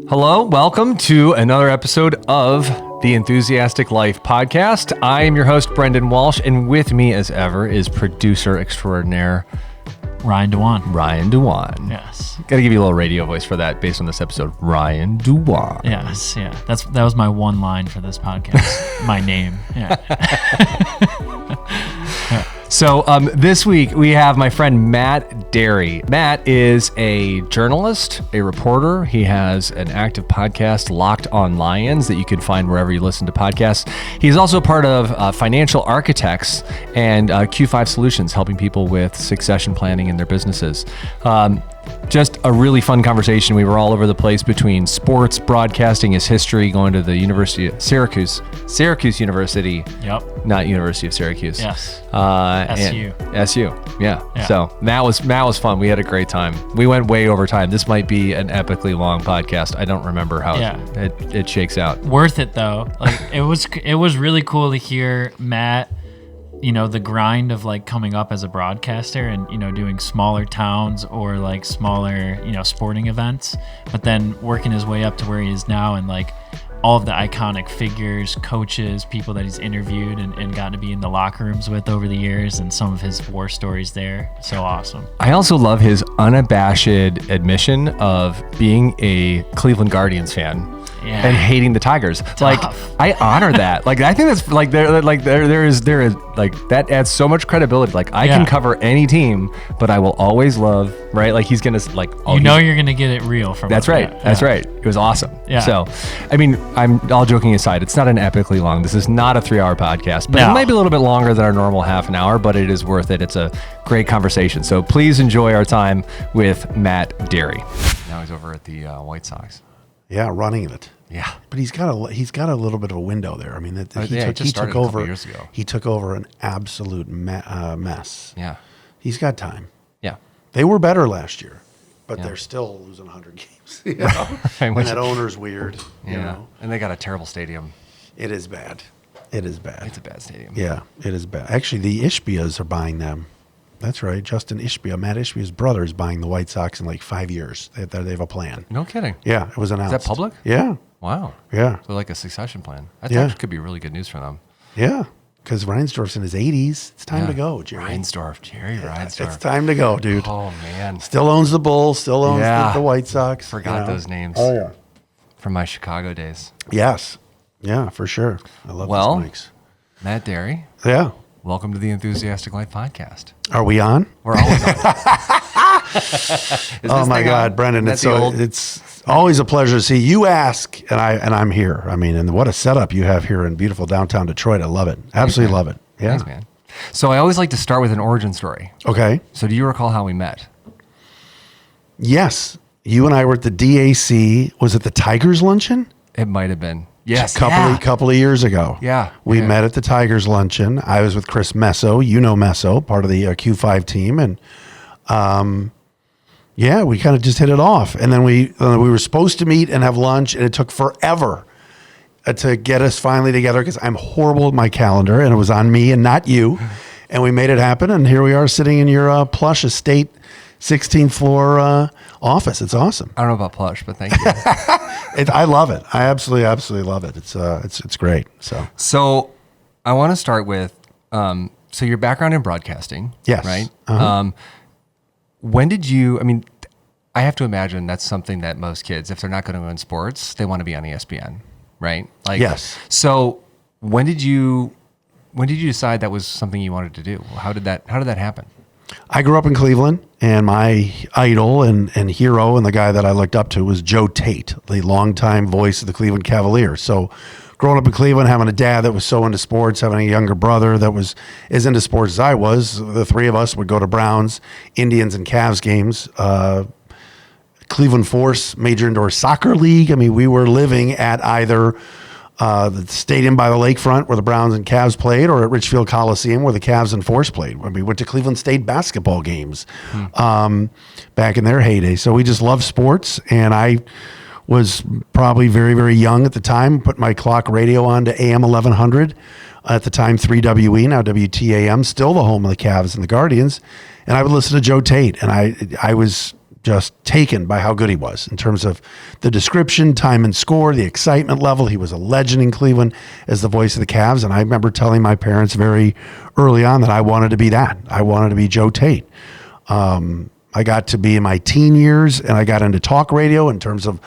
Hello, welcome to another episode of the Enthusiastic Life podcast. I am your host, Brendan Walsh, and with me as ever is producer extraordinaire, Ryan Dewan. Ryan Dewan. Yes. Got to give you a little radio voice for that based on this episode. Ryan Dewan. Yes, yeah. That was my one line for this podcast. My name. Yeah. So this week we have my friend Matt Dery. Matt is a journalist, a reporter. He has an active podcast, Locked on Lions, that you can find wherever you listen to podcasts. He's also part of Financial Architects and Q5 Solutions, helping people with succession planning in their businesses. Just a really fun conversation. We were all over the place between sports, broadcasting, his history, going to the University of Syracuse University. Yep. Not University of Syracuse. Yes. SU. Yeah. So that was fun. We had a great time. We went way over time. This might be an epically long podcast. I don't remember how it shakes out. Worth it though. Like it was really cool to hear Matt, the grind of like coming up as a broadcaster and, doing smaller towns or like smaller, sporting events, but then working his way up to where he is now and like all of the iconic figures, coaches, people that he's interviewed and gotten to be in the locker rooms with over the years and some of his war stories there. So awesome. I also love his unabashed admission of being a Cleveland Guardians fan. Yeah. And hating the Tigers. Tough. Like, I honor that. Like, I think that's like there is like that adds so much credibility. Like, I can cover any team, but I will always love, right? Like, he's gonna like, you're gonna get it real from. That's right. That's right. It was awesome. Yeah. So, I mean, I'm all joking aside. It's not an epically long. This is not a 3-hour podcast, but it might be a little bit longer than our normal half an hour. But it is worth it. It's a great conversation. So please enjoy our time with Matt Dery. Now he's over at the White Sox. Yeah, running it. Yeah, but he's got a little bit of a window there. I mean, he took over. A couple years ago. He took over an absolute mess. Yeah, he's got time. Yeah, they were better last year, but they're still losing 100 games. Right. And that owner's weird. Yeah, and they got a terrible stadium. It is bad. It is bad. It's a bad stadium. Yeah, it is bad. Actually, the Ishbias are buying them. That's right. Justin Ishbia, Matt Ishbia's brother, is buying the White Sox in like 5 years. They have a plan. No kidding. Yeah, it was announced. Is that public? Yeah. Wow. Yeah. So like a succession plan. That actually could be really good news for them. Yeah, because Reinsdorf's in his 80s. It's time to go, Jerry. Jerry Reinsdorf. It's time to go, dude. Oh, man. Still owns the Bulls. Still owns the White Sox. Forgot those names. Oh, yeah. From my Chicago days. Yes. Yeah, for sure. I love those mics. Matt Dery. Yeah. Welcome to the Enthusiastic Life podcast. Are we on? We're always on. Oh my God, Brendan! It's always a pleasure to see you. Ask, and I'm here. I mean, and what a setup you have here in beautiful downtown Detroit. I love it. Absolutely love it. Yeah, thanks, man. So I always like to start with an origin story. Okay. So do you recall how we met? Yes, you and I were at the DAC. Was it the Tigers luncheon? It might have been. Yes, couple of years ago. Yeah, we met at the Tigers luncheon. I was with Chris Messo. Messo, part of the Q5 team, and we kind of just hit it off. And then we were supposed to meet and have lunch, and it took forever to get us finally together because I'm horrible at my calendar, and it was on me and not you. And we made it happen, and here we are sitting in your plush estate 16th floor office. It's awesome. I don't know about plush, but thank you. I love it. I absolutely love it. It's great. So I want to start with so your background in broadcasting. Yes. Right. Uh-huh. When did you? I mean, I have to imagine that's something that most kids, if they're not going to go in sports, they want to be on ESPN, right? Like, yes. So when did you decide that was something you wanted to do? How did that happen? I grew up in Cleveland, and my idol and hero and the guy that I looked up to was Joe Tate, the longtime voice of the Cleveland Cavaliers. So growing up in Cleveland, having a dad that was so into sports, having a younger brother that was as into sports as I was, the three of us would go to Browns, Indians, and Cavs games. Cleveland Force Major Indoor Soccer League. I mean, we were living at either the stadium by the lakefront where the Browns and Cavs played, or at Richfield Coliseum where the Cavs and Force played. We went to Cleveland State basketball games back in their heyday. So we just loved sports, and I was probably very, very young at the time, put my clock radio on to AM 1100, at the time 3WE, now WTAM, still the home of the Cavs and the Guardians, and I would listen to Joe Tate, and I was just taken by how good he was in terms of the description, time and score, the excitement level. He was a legend in Cleveland as the voice of the Cavs. And I remember telling my parents very early on that I wanted to be that. I wanted to be Joe Tate. I got to be in my teen years and I got into talk radio in terms of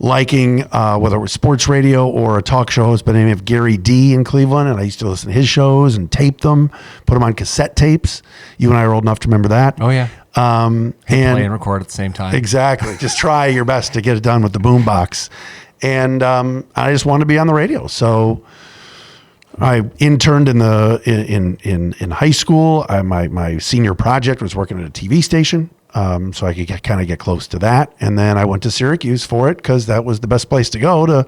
liking whether it was sports radio or a talk show host by the name of Gary D in Cleveland. And I used to listen to his shows and tape them, put them on cassette tapes. You and I are old enough to remember that. Oh, yeah. And play and record at the same time. Exactly. Just try your best to get it done with the boombox. And I just wanted to be on the radio. So I interned in high school. My senior project was working at a TV station, so I could kind of get close to that. And then I went to Syracuse for it because that was the best place to go to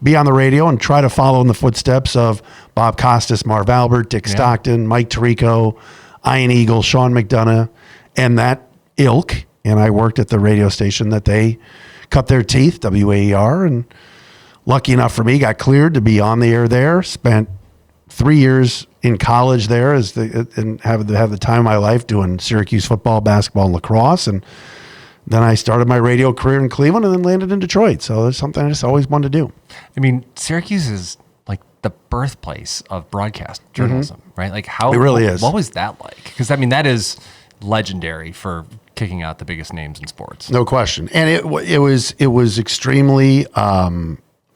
be on the radio and try to follow in the footsteps of Bob Costas, Marv Albert, Dick Stockton, Mike Tirico, Ian Eagle, Sean McDonough, and that ilk. And I worked at the radio station that they cut their teeth, WAER, and lucky enough for me, got cleared to be on the air there. Spent 3 years in college there and have the time of my life doing Syracuse football, basketball, and lacrosse. And then I started my radio career in Cleveland and then landed in Detroit. So there's something I just always wanted to do. I mean, Syracuse is like the birthplace of broadcast journalism, right? Like how It really is. What was that like? Because I mean, that is legendary for kicking out the biggest names in sports. No question. And it was extremely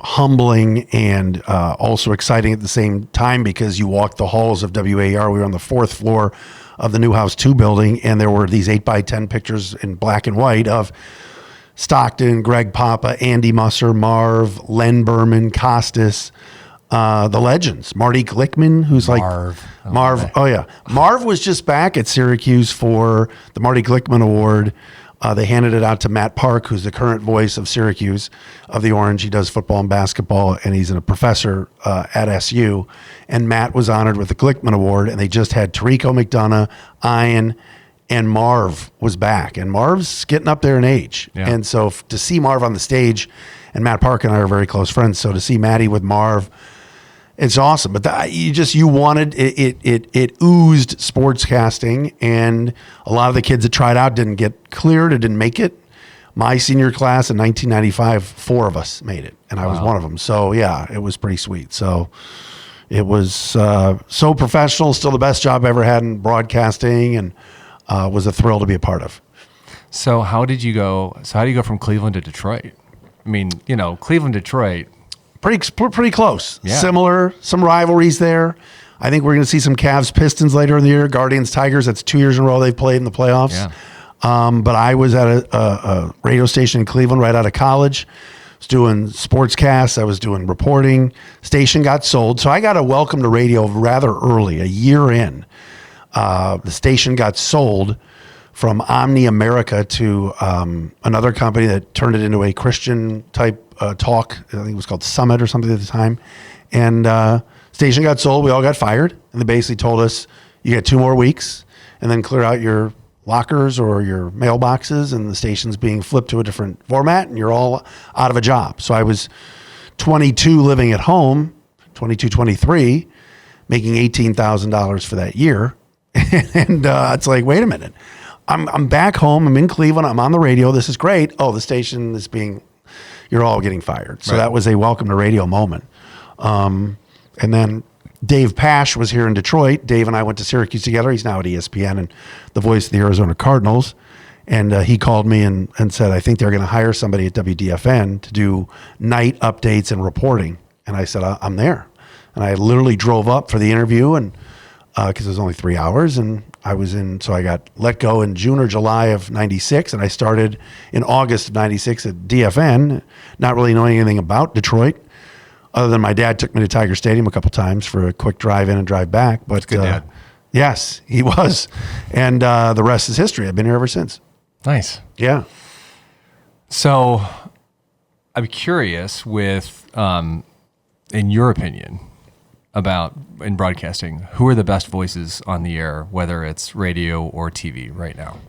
humbling and also exciting at the same time because you walked the halls of WAR. We were on the 4th floor of the New House 2 building, and there were these 8x10 pictures in black and white of Stockton, Greg Papa, Andy Musser, Marv, Len Berman, Costas, the legends, Marty Glickman, who's Marv. Oh yeah. Marv was just back at Syracuse for the Marty Glickman Award. They handed it out to Matt Park, who's the current voice of Syracuse, of the Orange. He does football and basketball, and he's a professor at SU. And Matt was honored with the Glickman Award, and they just had Tirico McDonough, Ian, and Marv was back. And Marv's getting up there in age. Yeah. And so to see Marv on the stage, and Matt Park and I are very close friends, so to see Matty with Marv, it's awesome. But you wanted it oozed sportscasting, and a lot of the kids that tried out didn't get cleared or didn't make it. My senior class in 1995, 4 of us made it, and I was one of them. So yeah, it was pretty sweet. So it was so professional, still the best job I ever had in broadcasting, and was a thrill to be a part of. So how do you go from Cleveland to Detroit? I mean, Cleveland, Detroit. Pretty close. Yeah. Similar, some rivalries there. I think we're going to see some Cavs Pistons later in the year. Guardians Tigers. That's 2 years in a row they've played in the playoffs. Yeah. But I was at a radio station in Cleveland right out of college. I was doing sportscasts. I was doing reporting. Station got sold, so I got a welcome to radio rather early, a year in. The station got sold from Omni America to another company that turned it into a Christian type talk. I think it was called Summit or something at the time. And station got sold. We all got fired. And they basically told us, you get 2 more weeks and then clear out your lockers or your mailboxes, and the station's being flipped to a different format and you're all out of a job. So I was 22 living at home, 22, 23, making $18,000 for that year. And it's like, wait a minute. I'm back home. I'm in Cleveland. I'm on the radio. This is great. Oh, the station is you're all getting fired. So that was a welcome to radio moment. And then Dave Pasch was here in Detroit. Dave and I went to Syracuse together. He's now at ESPN and the voice of the Arizona Cardinals. And he called me and said, I think they're going to hire somebody at WDFN to do night updates and reporting. And I said, I'm there. And I literally drove up for the interview, and because it was only 3 hours, and so I got let go in June or July of 96, and I started in August of 96 at DFN, not really knowing anything about Detroit, other than my dad took me to Tiger Stadium a couple times for a quick drive in and drive back. But good dad. Yes, he was. And the rest is history. I've been here ever since. Nice. Yeah. So I'm curious with, in your opinion, about in broadcasting, who are the best voices on the air, whether it's radio or TV right now?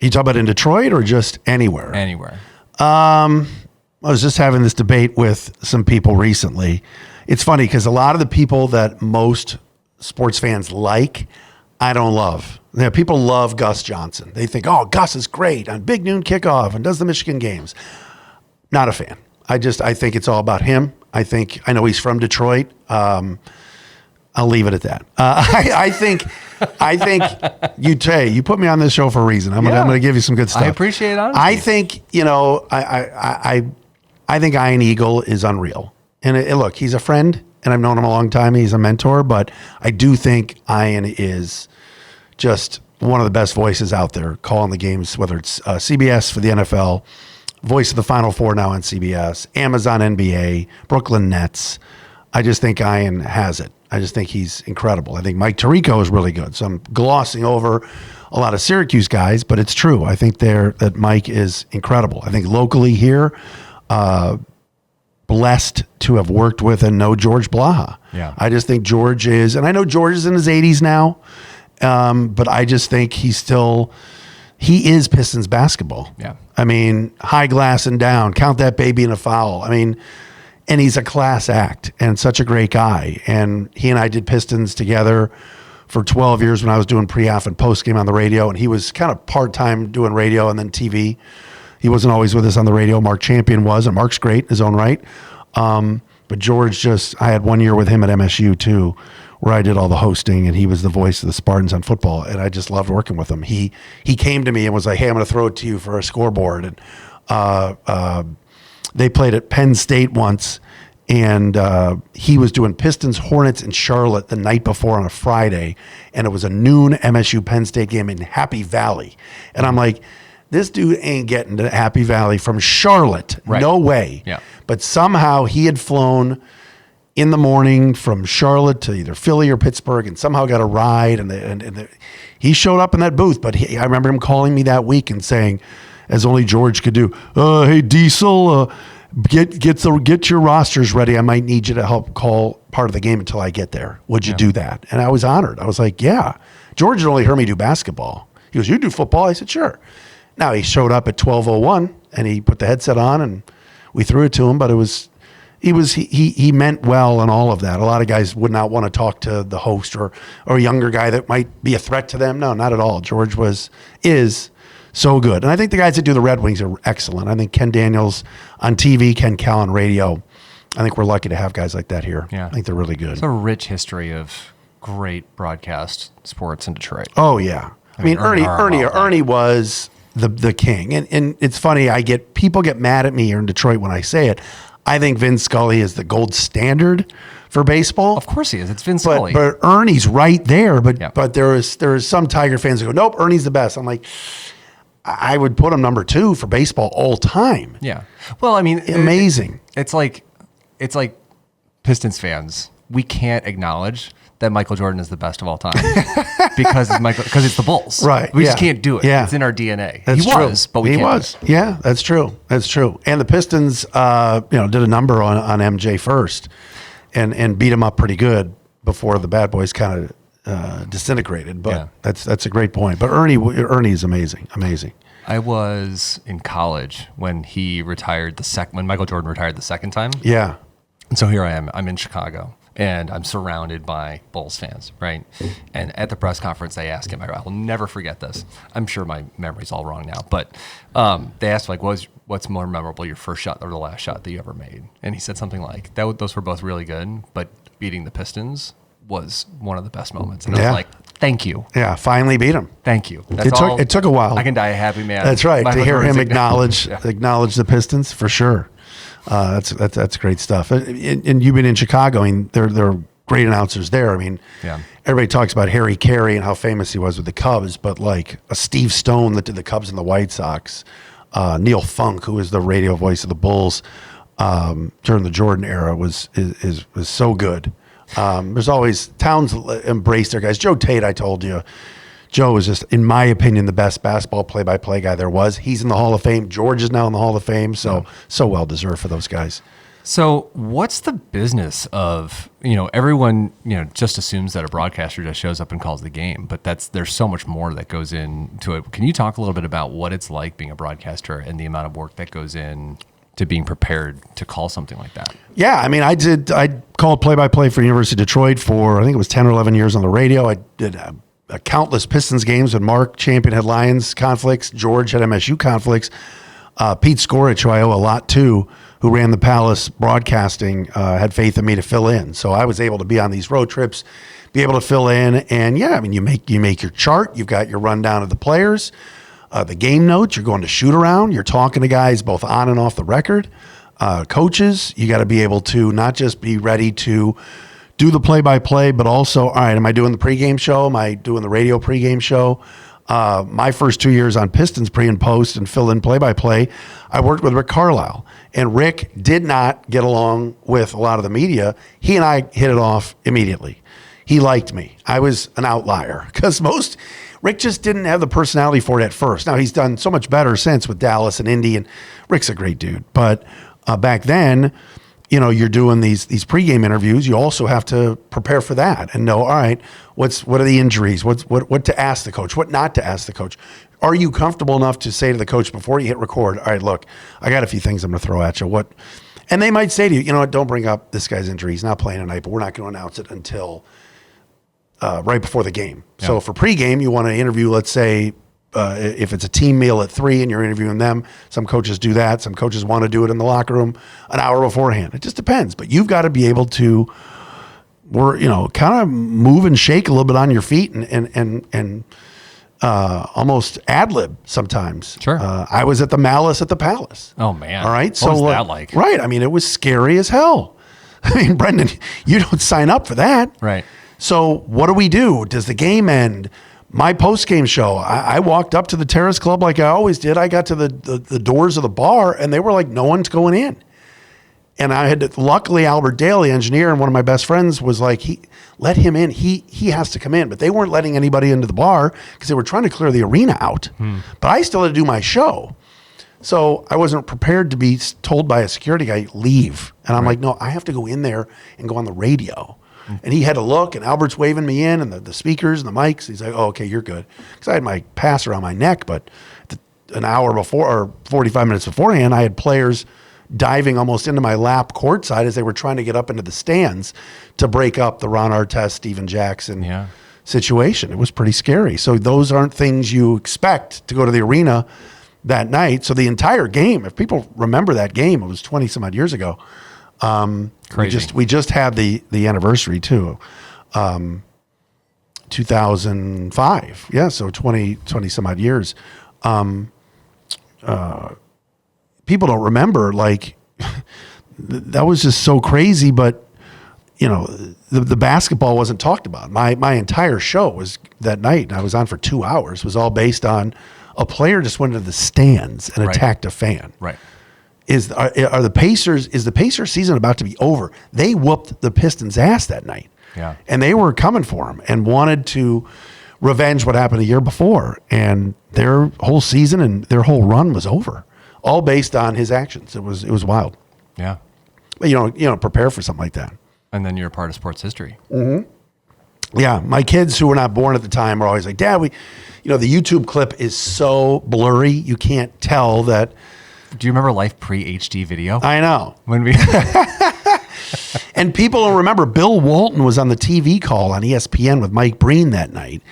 You talk about in Detroit or just anywhere? Anywhere. I was just having this debate with some people recently. It's funny because a lot of the people that most sports fans like, I don't love. People love Gus Johnson. They think, oh, Gus is great on Big Noon Kickoff and does the Michigan games. Not a fan. I think it's all about him. I know he's from Detroit. I'll leave it at that. I think you put me on this show for a reason. I'm gonna give you some good stuff. I appreciate it. Honestly. I think I think Ian Eagle is unreal. And look, he's a friend, and I've known him a long time. He's a mentor, but I do think Ian is just one of the best voices out there calling the games, whether it's CBS for the NFL, voice of the Final Four now on CBS, Amazon NBA, Brooklyn Nets. I just think Ian has it. I just think he's incredible. I think Mike Tirico is really good. So I'm glossing over a lot of Syracuse guys, but it's true. I think that Mike is incredible. I think locally here, blessed to have worked with and know George Blaha. Yeah. I just think George is, and I know George is in his 80s now, but I just think he is Pistons basketball. Yeah. I mean, high glass and down, count that baby in a foul. I mean, and he's a class act and such a great guy. And he and I did Pistons together for 12 years when I was doing pre-half and post-game on the radio. And he was kind of part-time doing radio and then TV. He wasn't always with us on the radio. Mark Champion was, and Mark's great in his own right. But George I had 1 year with him at MSU too, where I did all the hosting and he was the voice of the Spartans on football. And I just loved working with him. He came to me and was like, hey, I'm going to throw it to you for a scoreboard. And they played at Penn State once, and he was doing Pistons, Hornets, and Charlotte the night before on a Friday, and it was a noon MSU Penn State game in Happy Valley. And I'm like, this dude ain't getting to Happy Valley from Charlotte. Right. No way. Yeah. But somehow he had flown in the morning from Charlotte to either Philly or Pittsburgh and somehow got a ride, and he showed up in that booth. But I remember him calling me that week and saying, as only George could do, hey, Diesel, get your rosters ready. I might need you to help call part of the game until I get there. Would you do that? And I was honored. I was like, yeah. George had only heard me do basketball. He goes, you do football? I said, sure. Now he showed up at 12:01 and he put the headset on and we threw it to him, but he meant well and all of that. A lot of guys would not want to talk to the host or a younger guy that might be a threat to them. No, not at all. George is so good. And I think the guys that do the Red Wings are excellent. I think Ken Daniels on TV, Ken Cal on radio. I think we're lucky to have guys like that here. Yeah. I think they're really good. It's a rich history of great broadcast sports in Detroit. Oh, yeah. I mean, Ernie was the king. And it's funny, people get mad at me here in Detroit when I say it. I think Vin Scully is the gold standard for baseball. Of course he is. It's Vin Scully. But Ernie's right there. Yeah. But there is some Tiger fans who go, nope, Ernie's the best. I'm like, I would put him number 2 for baseball all time. Yeah. Well, I mean, amazing. It's like Pistons fans. We can't acknowledge that Michael Jordan is the best of all time because it's the Bulls. Right. We just can't do it. Yeah. It's in our DNA. That's he true. was, but we can't. Yeah, that's true. That's true. And the Pistons, did a number on MJ first and beat him up pretty good before the Bad Boys kind of disintegrated. But Yeah. that's a great point. But Ernie is amazing. Amazing. I was in college when he retired when Michael Jordan retired the second time. Yeah. And so here I am. I'm in Chicago. And I'm surrounded by Bulls fans, right? And at the press conference, they asked him, I will never forget this. I'm sure my memory's all wrong now, but they asked, like, what's more memorable, your first shot or the last shot that you ever made? And he said something like, those were both really good, but beating the Pistons was one of the best moments. And I was like, thank you. Yeah, finally beat him. Thank you. It took a while. I can die a happy man. That's right. Michael to hear Jordan's him acknowledge the Pistons, for sure. That's great stuff. And you've been in Chicago. I mean, there are great announcers there. I mean, everybody talks about Harry Carey and how famous he was with the Cubs, but like a Steve Stone that did the Cubs and the White Sox, Neil Funk, who was the radio voice of the Bulls during the Jordan era, was so good. There's always towns embrace their guys. Joe Tate, I told you. Joe is just, in my opinion, the best basketball play-by-play guy there was. He's in the Hall of Fame. George is now in the Hall of Fame. So well-deserved for those guys. So what's the business of, everyone, just assumes that a broadcaster just shows up and calls the game, but there's so much more that goes into it. Can you talk a little bit about what it's like being a broadcaster and the amount of work that goes in to being prepared to call something like that? Yeah, I mean, I called play-by-play for University of Detroit for, I think it was 10 or 11 years on the radio. I did countless Pistons games when Mark Champion had Lions conflicts, George had MSU conflicts. Pete Skorich, who I owe a lot to, who ran the Palace broadcasting, had faith in me to fill in. So I was able to be on these road trips, be able to fill in. And yeah, I mean, you make your chart. You've got your rundown of the players, the game notes. You're going to shoot around. You're talking to guys both on and off the record. Coaches, you got to be able to not just be ready to do the play-by-play, but also, all right, am I doing the pregame show? Am I doing the radio pregame show? My first 2 years on Pistons pre and post and fill in play-by-play, I worked with Rick Carlisle. And Rick did not get along with a lot of the media. He and I hit it off immediately. He liked me. I was an outlier because Rick just didn't have the personality for it at first. Now, he's done so much better since with Dallas and Indy, and Rick's a great dude. But back then, you're doing these pregame interviews. You also have to prepare for that and know, all right, what are the injuries? What to ask the coach? What not to ask the coach? Are you comfortable enough to say to the coach before you hit record, all right, look, I got a few things I'm going to throw at you. And they might say to you, you know what, don't bring up this guy's injury. He's not playing tonight, but we're not going to announce it until right before the game. Yeah. So for pregame, you want to interview, let's say, if it's a team meal at 3 and you're interviewing them, some coaches do that. Some coaches want to do it in the locker room an hour beforehand. It just depends. But you've got to be able to, kind of move and shake a little bit on your feet and almost ad lib sometimes. Sure. I was at the Malice at the Palace. Oh man. All right. What was that like? Right. I mean, it was scary as hell. I mean, Brendan, you don't sign up for that. Right. So what do? Does the game end? My post-game show, I walked up to the Terrace Club like I always did. I got to the doors of the bar, and they were like, no one's going in. And I had to, luckily, Albert Daly, engineer, and one of my best friends was like, let him in. He has to come in. But they weren't letting anybody into the bar because they were trying to clear the arena out. But I still had to do my show. So I wasn't prepared to be told by a security guy, leave. And I'm like, no, I have to go in there and go on the radio. And he had to look, and Albert's waving me in, and the speakers and the mics. He's like, oh, okay, you're good. Because I had my pass around my neck, but an hour before, or 45 minutes beforehand, I had players diving almost into my lap courtside as they were trying to get up into the stands to break up the Ron Artest, Steven Jackson situation. It was pretty scary. So those aren't things you expect to go to the arena that night. So the entire game, if people remember that game, it was 20 some odd years ago. Crazy. We just had the anniversary too, 2005. Yeah, so 20 some odd years. People don't remember, like, that was just so crazy. But the basketball wasn't talked about. My entire show was that night, and I was on for 2 hours. Was all based on a player just went into the stands and attacked a fan. Right. Is the Pacers season about to be over? They whooped the Pistons' ass that night. Yeah. And they were coming for him and wanted to revenge what happened a year before. And their whole season and their whole run was over, all based on his actions. It was wild. Yeah. But prepare for something like that. And then you're a part of sports history. Mm-hmm. Yeah. My kids who were not born at the time were always like, Dad, the YouTube clip is so blurry. You can't tell that. Do you remember life pre-HD video? I know. When we And people don't remember, Bill Walton was on the TV call on ESPN with Mike Breen that night.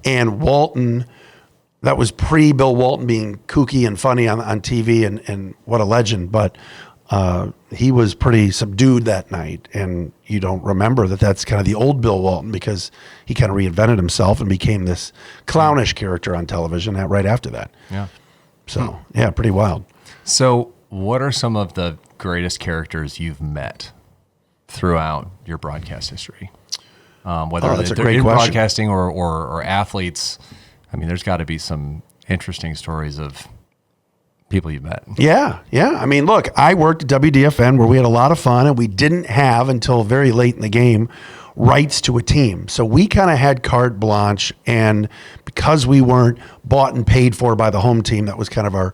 And Walton, that was pre-Bill Walton being kooky and funny on TV, and what a legend. But he was pretty subdued that night. And you don't remember that's kind of the old Bill Walton, because he kind of reinvented himself and became this clownish character on television right after that. Yeah. So, yeah, pretty wild. So what are some of the greatest characters you've met throughout your broadcast history? Whether they're in broadcasting or athletes, I mean, there's got to be some interesting stories of people you've met. Yeah. I mean, look, I worked at WDFN where we had a lot of fun, and we didn't have, until very late in the game, rights to a team. So we kind of had carte blanche, and because we weren't bought and paid for by the home team, that was kind of our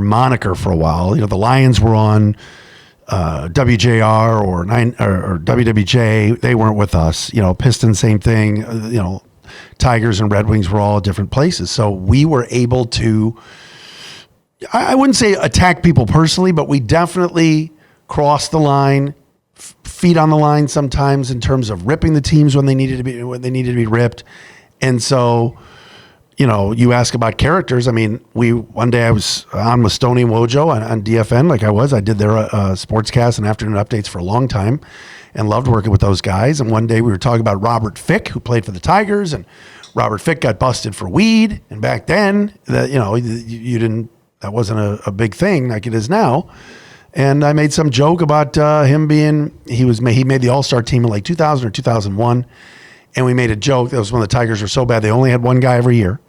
moniker for a while. The Lions were on WJR or WWJ. They weren't with us. Pistons, same thing. Tigers and Red Wings were all at different places. So we were able to, I wouldn't say attack people personally, but we definitely crossed the line, feet on the line sometimes, in terms of ripping the teams when they needed to be ripped, And so, you ask about characters. I mean, one day I was on with Stoney and Wojo on DFN, like I did their sportscast and afternoon updates for a long time and loved working with those guys. And one day we were talking about Robert Fick, who played for the Tigers, and Robert Fick got busted for weed. And back then, that wasn't a big thing like it is now. And I made some joke about him he made the All-Star team in like 2000 or 2001. And we made a joke. That was when the Tigers were so bad, they only had one guy every year.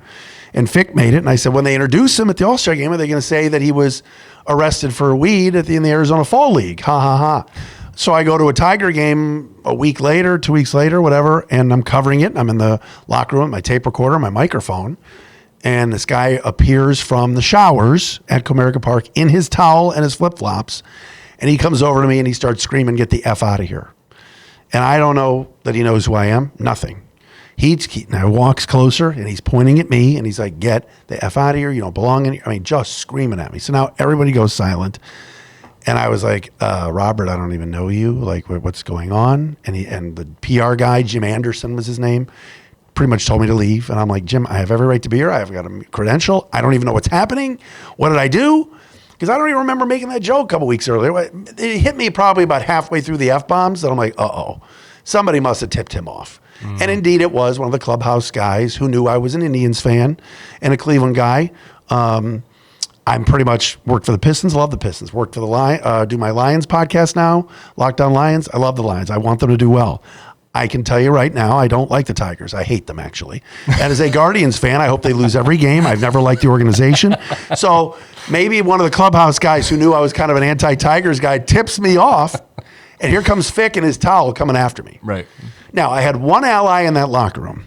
And Fick made it. And I said, when they introduce him at the All-Star game, are they going to say that he was arrested for weed in the Arizona Fall League? Ha, ha, ha. So I go to a Tiger game a week later, 2 weeks later, whatever, and I'm covering it. I'm in the locker room, my tape recorder, my microphone. And this guy appears from the showers at Comerica Park in his towel and his flip-flops. And he comes over to me and he starts screaming, "Get the F out of here." And I don't know that he knows who I am. Nothing. He now walks closer and he's pointing at me and he's like, "Get the F out of here. You don't belong in here." I mean, just screaming at me. So now everybody goes silent. And I was like, "Robert, I don't even know you. Like, what's going on?" And the PR guy, Jim Anderson was his name, pretty much told me to leave. And I'm like, "Jim, I have every right to be here. I've got a credential. I don't even know what's happening. What did I do?" Because I don't even remember making that joke a couple weeks earlier. It hit me probably about halfway through the F-bombs. And I'm like, uh-oh, somebody must have tipped him off. Mm. And indeed it was one of the clubhouse guys who knew I was an Indians fan and a Cleveland guy. I'm pretty much worked for the Pistons, love the Pistons. Worked for the do my Lions podcast now, Locked On Lions. I love the Lions. I want them to do well. I can tell you right now, I don't like the Tigers. I hate them, actually. And as a Guardians fan, I hope they lose every game. I've never liked the organization. So maybe one of the clubhouse guys who knew I was kind of an anti-Tigers guy tips me off, and here comes Fick in his towel coming after me. Right. Now, I had one ally in that locker room,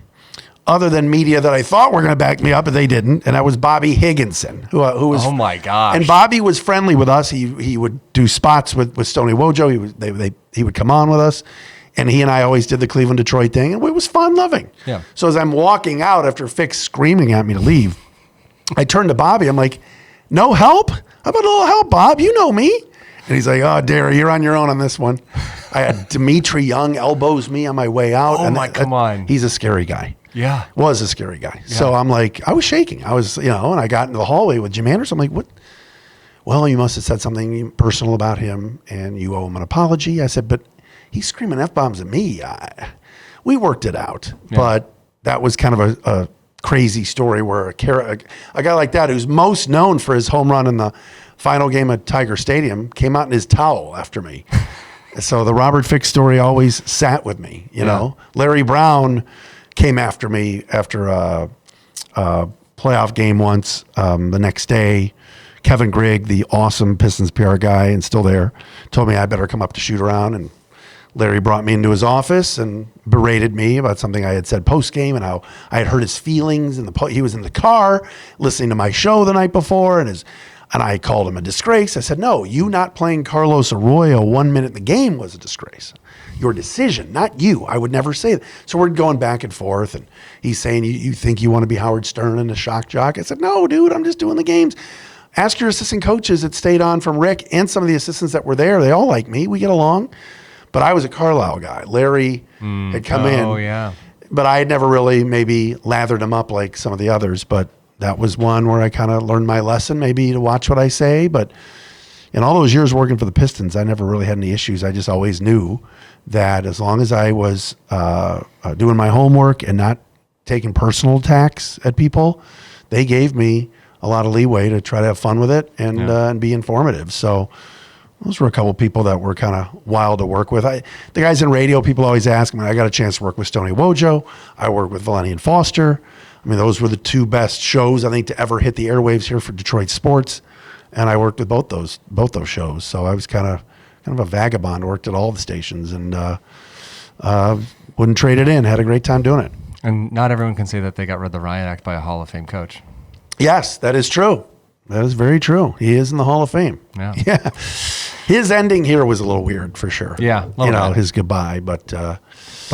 other than media that I thought were going to back me up, but they didn't, and that was Bobby Higginson, who was... Oh, my gosh. And Bobby was friendly with us. He would do spots with Stoney Wojo. He would come on with us. And he and I always did the Cleveland-Detroit thing, and it was fun loving. Yeah. So as I'm walking out after Fick screaming at me to leave, I turned to Bobby. I'm like, "No help? How about a little help, Bob? You know me." And he's like, "Oh, Dery, you're on your own on this one." I had Dimitri Young elbows me on my way out. Oh, my, come on. He's a scary guy. Yeah. Was a scary guy. Yeah. So I'm like, I was shaking. I was, and I got into the hallway with Jim Anderson. I'm like, "What? Well, you must have said something personal about him, and you owe him an apology." I said, "But he's screaming F-bombs at me." We worked it out, but that was kind of a crazy story where a guy like that, who's most known for his home run in the final game at Tiger Stadium, came out in his towel after me. So the Robert Fick story always sat with me, you know. Larry Brown came after me after a playoff game once. The next day, Kevin Grigg, the awesome Pistons PR guy and still there, told me I better come up to shoot around, and Larry brought me into his office and berated me about something I had said post-game and how I had hurt his feelings. He was in the car listening to my show the night before, and I called him a disgrace. I said, "No, you not playing Carlos Arroyo 1 minute in the game was a disgrace. Your decision, not you. I would never say that." So we're going back and forth, and he's saying, you think you want to be Howard Stern and a shock jock? I said, "No, dude, I'm just doing the games. Ask your assistant coaches that stayed on from Rick and some of the assistants that were there. They all like me. We get along." But I was a Carlisle guy. Larry had come in. Oh, yeah. But I had never really maybe lathered him up like some of the others. But that was one where I kind of learned my lesson, maybe to watch what I say. But in all those years working for the Pistons, I never really had any issues. I just always knew that as long as I was doing my homework and not taking personal attacks at people, they gave me a lot of leeway to try to have fun with it and be informative. So those were a couple of people that were kind of wild to work with. The guys in radio, people always ask me, I got a chance to work with Stoney Wojo. I worked with Valenti and Foster. I mean, those were the two best shows, I think, to ever hit the airwaves here for Detroit sports. And I worked with both those shows. So I was kind of a vagabond, worked at all the stations and wouldn't trade it in. Had a great time doing it. And not everyone can say that they got rid of the Riot Act by a Hall of Fame coach. Yes, that is true. That is very true. He is in the Hall of Fame. Yeah. His ending here was a little weird for sure. Yeah. His goodbye. But I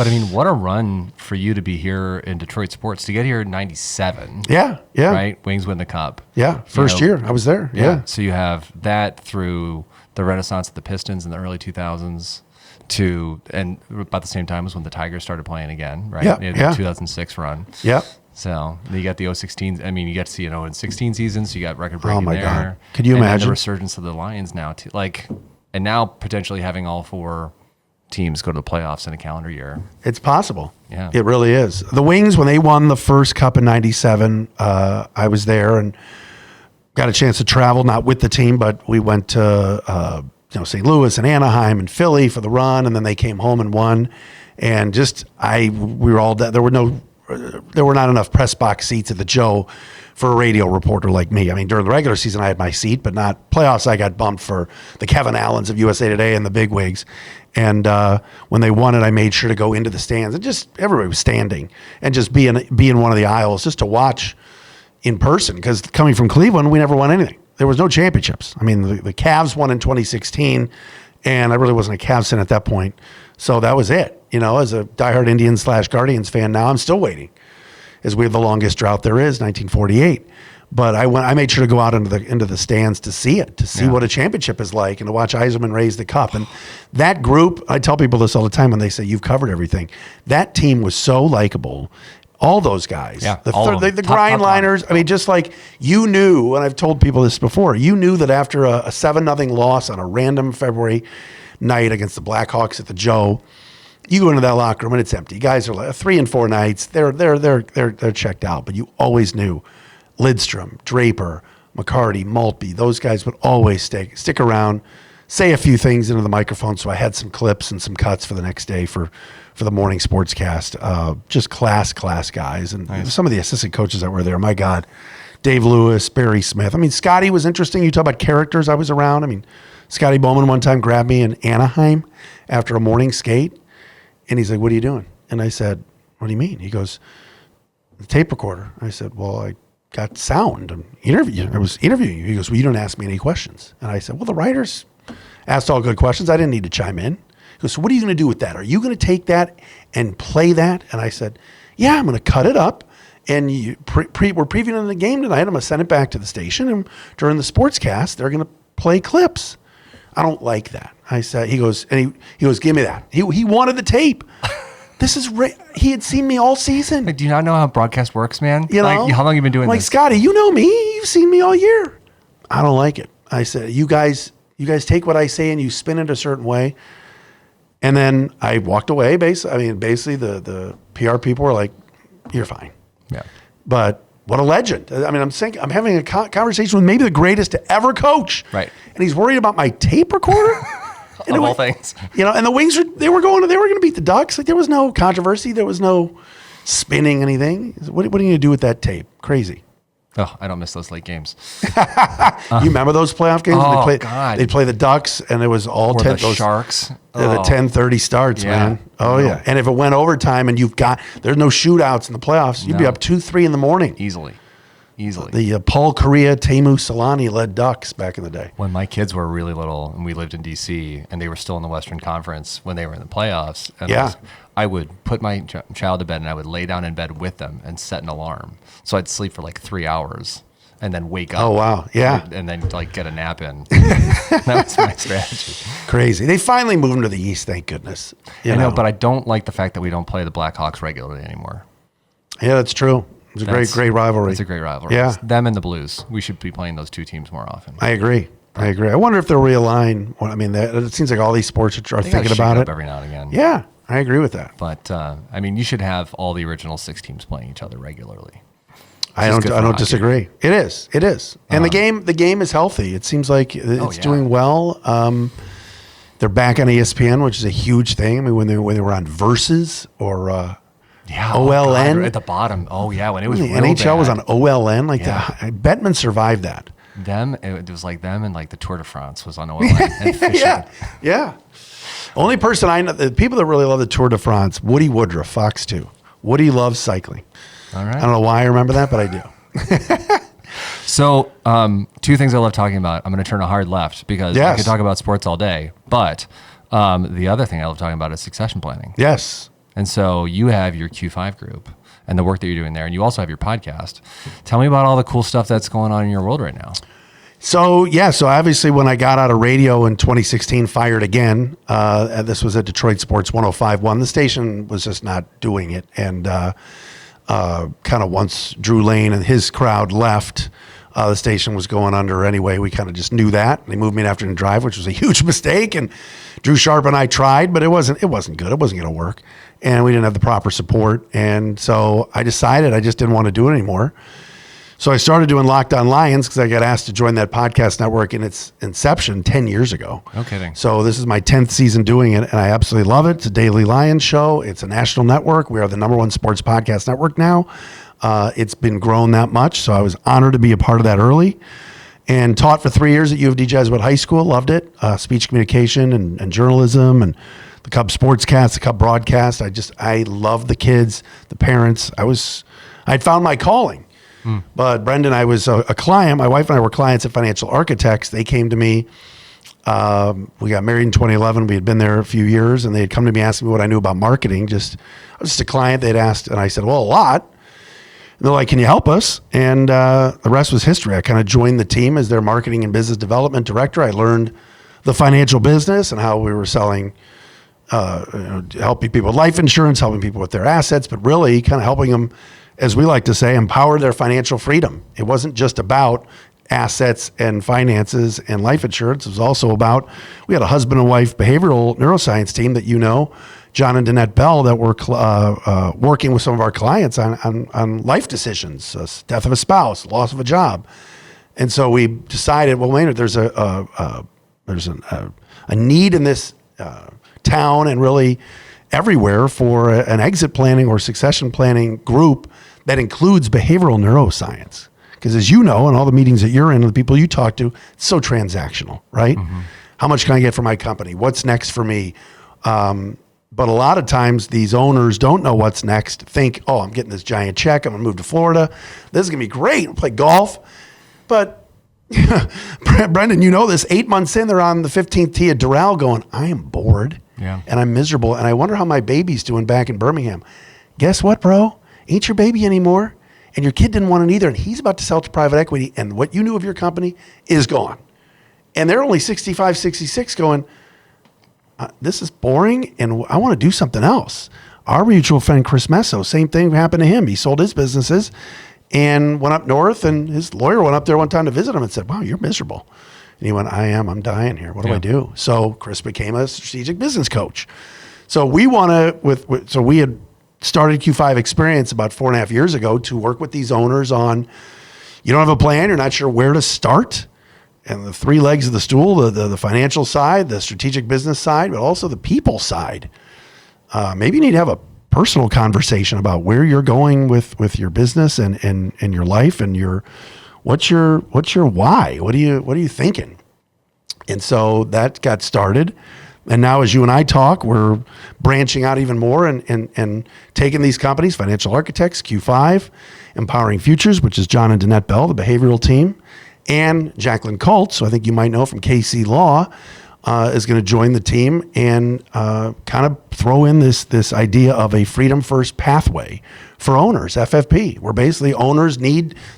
mean, what a run for you to be here in Detroit sports, to get here in 97. Yeah. Right? Wings win the cup. Yeah. First year I was there. Yeah. So you have that through the renaissance of the Pistons in the early 2000s to, and about the same time as when the Tigers started playing again, right? Yeah, They had yeah. the 2006 run. Yep. So you got the 016. I mean, you get to see in 16 seasons. You got record breaking Oh my there. God. Could you and then imagine? the resurgence of the Lions now too? And now potentially having all 4 teams go to the playoffs in a calendar year. It's possible. Yeah. It really is. The Wings, when they won the first cup in 97, I was there and got a chance to travel, not with the team, but we went to St. Louis and Anaheim and Philly for the run, and then they came home and won. And we were all there were not enough press box seats at the Joe for a radio reporter like me. I mean, during the regular season, I had my seat, but not playoffs. I got bumped for the Kevin Allens of USA Today and the bigwigs. And when they won it, I made sure to go into the stands, and just everybody was standing and just be in one of the aisles just to watch in person. Because coming from Cleveland, we never won anything. There was no championships. I mean, the Cavs won in 2016, and I really wasn't a Cavs fan at that point. So that was it. As a diehard Indians/Guardians fan now, I'm still waiting, as we have the longest drought there is, 1948. But I made sure to go out into the stands to see it, to see what a championship is like, and to watch Yzerman raise the cup. And that group, I tell people this all the time when they say, you've covered everything. That team was so likable. All those guys, the grind liners. I mean, just like you knew, and I've told people this before, you knew that after a 7-0 loss on a random February night against the Blackhawks at the Joe, you go into that locker room and it's empty. Guys are like 3 and 4 nights. They're checked out. But you always knew Lidstrom, Draper, McCarty, Maltby. Those guys would always stick around, say a few things into the microphone. So I had some clips and some cuts for the next day for the morning sportscast. Just class guys. And some of the assistant coaches that were there, my God, Dave Lewis, Barry Smith. I mean, Scotty was interesting. You talk about characters I was around. I mean, Scotty Bowman one time grabbed me in Anaheim after a morning skate. And he's like, what are you doing? And I said, what do you mean? He goes, the tape recorder. I said, well, I got sound. I was interviewing you. He goes, well, you don't ask me any questions. And I said, well, the writers asked all good questions. I didn't need to chime in. He goes, so what are you going to do with that? Are you going to take that and play that? And I said, yeah, I'm going to cut it up. And we're previewing the game tonight. I'm going to send it back to the station. And during the sportscast, they're going to play clips. I don't like that. I said, he goes, give me that. He wanted the tape. This is he had seen me all season. Do you not know how broadcast works, man? How long have you been doing this? Scotty, you know me. You've seen me all year. I don't like it. I said, you guys take what I say and you spin it a certain way. And then I walked away. Basically, the PR people were like, you're fine. Yeah. But what a legend. I mean, I'm having a conversation with maybe the greatest to ever coach. Right. And he's worried about my tape recorder? Of all things. And the Wings they were going to beat the Ducks. Like, there was no controversy. There was no spinning anything. What are you going to do with that tape? Crazy. Oh, I don't miss those late games. You remember those playoff games? Oh, God. They'd play the Ducks, and it was all 10. The Sharks. The 10:30 starts, man. Oh, yeah. And if it went overtime and there's no shootouts in the playoffs, you'd be up 2-3 in the morning. Easily. The Paul Correa, Teemu Solani led Ducks back in the day. When my kids were really little and we lived in D.C. and they were still in the Western Conference when they were in the playoffs, and I would put my child to bed and I would lay down in bed with them and set an alarm. So I'd sleep for like 3 hours and then wake up. Oh, wow. Yeah. And then get a nap in. That was my strategy. Crazy. They finally moved them to the East, thank goodness. I know, but I don't like the fact that we don't play the Blackhawks regularly anymore. Yeah, that's true. It's a great rivalry. It's a great rivalry. Yeah. It's them and the Blues. We should be playing those two teams more often. I agree. I wonder if they'll realign. I mean, it seems like all these sports are thinking about it every now and again. Yeah, I agree with that. But I mean, you should have all the original 6 teams playing each other regularly. I don't disagree. It is. And the game is healthy. It seems like it's doing well. They're back on ESPN, which is a huge thing. I mean, when they were on Versus or OLN at the bottom. Oh yeah, when it was the NHL was on OLN. Bettman survived that. It was like them and like the Tour de France was on OLN. And fishing. Yeah. Only person I know, the people that really love the Tour de France, Woody Woodruff, Fox 2. Woody loves cycling. All right. I don't know why I remember that, but I do. So, 2 things I love talking about. I'm going to turn a hard left because I could talk about sports all day. But the other thing I love talking about is succession planning. Yes. And so you have your Q5 group and the work that you're doing there, and you also have your podcast. Tell me about all the cool stuff that's going on in your world right now. So obviously when I got out of radio in 2016, fired again. This was at Detroit Sports 105.1. The station was just not doing it. And kind of once Drew Lane and his crowd left, the station was going under anyway. We kind of just knew that. They moved me to Afternoon Drive, which was a huge mistake. And Drew Sharp and I tried, but it wasn't good. It wasn't going to work. And we didn't have the proper support. And so I decided I just didn't want to do it anymore. So I started doing Locked On Lions because I got asked to join that podcast network in its inception 10 years ago. No kidding. So this is my 10th season doing it, and I absolutely love it. It's a daily Lions show. It's a national network. We are the #1 sports podcast network now. It's been grown that much, so I was honored to be a part of that early. And taught for 3 years at U of D Jesuit High School. Loved it. Speech communication and journalism and the Cub Sportscast, the Cub broadcast. I love the kids, the parents. I'd found my calling. But Brendan, I was a client. My wife and I were clients at Financial Architects. They came to me. We got married in 2011. We had been there a few years, and they had come to me asking me what I knew about marketing. I was just a client. They'd asked, and I said, well, a lot. And they're like, can you help us? And the rest was history. I kind of joined the team as their marketing and business development director. I learned the financial business and how we were selling, helping people with life insurance, helping people with their assets, but really kind of helping them, as we like to say, empower their financial freedom. It wasn't just about assets and finances and life insurance. It was also about, we had a husband and wife behavioral neuroscience team that John and Danette Bell, that were working with some of our clients on life decisions, death of a spouse, loss of a job. And so we decided, well, wait a minute, there's a need in this town and really everywhere for an exit planning or succession planning group that includes behavioral neuroscience. Because as you know, in all the meetings that you're in and the people you talk to, it's so transactional, right? Mm-hmm. How much can I get for my company? What's next for me? But a lot of times these owners don't know what's next. Think, oh, I'm getting this giant check. I'm going to move to Florida. This is going to be great. I'll play golf. But Brendan, you know this. 8 months in, they're on the 15th tee at Doral going, I am bored. Yeah. And I'm miserable. And I wonder how my baby's doing back in Birmingham. Guess what, bro? Ain't your baby anymore. And your kid didn't want it either. And he's about to sell to private equity. And what you knew of your company is gone. And they're only 65, 66 going, this is boring. And I want to do something else. Our mutual friend, Chris Messo, same thing happened to him. He sold his businesses and went up north. And his lawyer went up there one time to visit him and said, wow, you're miserable. And he went, I'm dying here. What do I do? So Chris became a strategic business coach. So we want to, so we had started Q5 Experience about 4.5 years ago to work with these owners on, you don't have a plan, you're not sure where to start. And the three legs of the stool, the financial side, the strategic business side, but also the people side. Maybe you need to have a personal conversation about where you're going with your business and your life and what's your why? What are you thinking? And so that got started. And now as you and I talk, we're branching out even more and taking these companies, Financial Architects, Q5, Empowering Futures, which is John and Danette Bell, the behavioral team, and Jacqueline Colts, so I think you might know from KC Law, is going to join the team and kind of throw in this idea of a freedom first pathway for owners, FFP, where basically